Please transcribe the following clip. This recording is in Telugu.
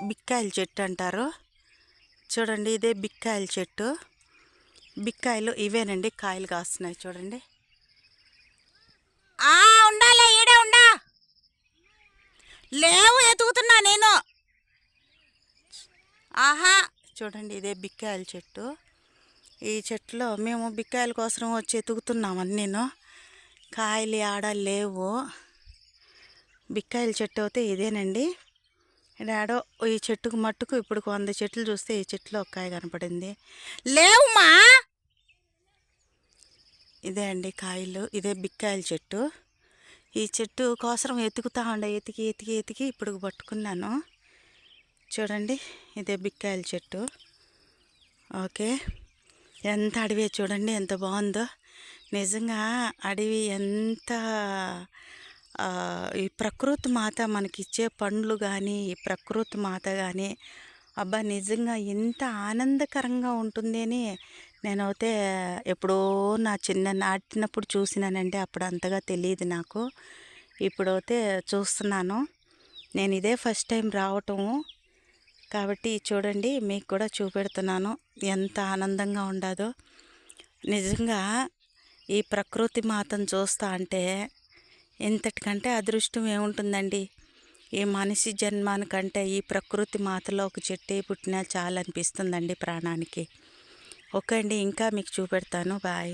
బిక్కాయల చెట్టు అంటారు చూడండి. ఇదే బిక్కాయల చెట్టు. బిక్కాయలు ఇవేనండి, కాయలు కాస్తున్నాయి చూడండి. ఉండాలే ఈడే ఉండా, లేవు ఎతుకుతున్నా నేను. ఆహా చూడండి, ఇదే బిక్కాయల చెట్టు. ఈ చెట్టులో మేము బిక్కాయల కోసం వచ్చి ఎతుకుతున్నామని నేను. కాయలు ఆడ లేవు. బిక్కాయల చెట్టు అయితే ఇదేనండి. డాడో ఈ చెట్టుకు మట్టుకు ఇప్పుడు 100 చెట్లు చూస్తే ఈ చెట్టులో ఒక కాయ కనపడింది. లేవుమా. ఇదే అండి కాయలు. ఇదే బిక్కాయల చెట్టు. ఈ చెట్టు కోసం ఎతుకుతా ఉండే, ఎతికి ఎతికి ఎతికి ఇప్పుడు పట్టుకున్నాను చూడండి. ఇదే బిక్కాయల చెట్టు. ఓకే, ఎంత అడవి చూడండి, ఎంత బాగుందో నిజంగా. అడవి ఎంత ఈ ప్రకృతి మాత మనకిచ్చే పండ్లు కానీ, ఈ ప్రకృతి మాత కానీ అబ్బా నిజంగా ఎంత ఆనందకరంగా ఉంటుంది అని నేనైతే ఎప్పుడో నా నాటినప్పుడు చూసినానండి. అప్పుడు అంతగా తెలియదు నాకు. ఇప్పుడైతే చూస్తున్నాను. నేను ఇదే ఫస్ట్ టైం రావటము కాబట్టి చూడండి, మీకు కూడా చూపెడుతున్నాను ఎంత ఆనందంగా ఉండదో. నిజంగా ఈ ప్రకృతి మాతను చూస్తా అంటే ఇంతటికంటే అదృష్టం ఏముంటుందండి. ఈ మనిషి జన్మానికంటే ఈ ప్రకృతి మాతలో ఒక చెట్టే పుట్టినా చాలా అనిపిస్తుందండి ప్రాణానికి. ఓకే అండి, ఇంకా మీకు చూపెడతాను. బాయ్.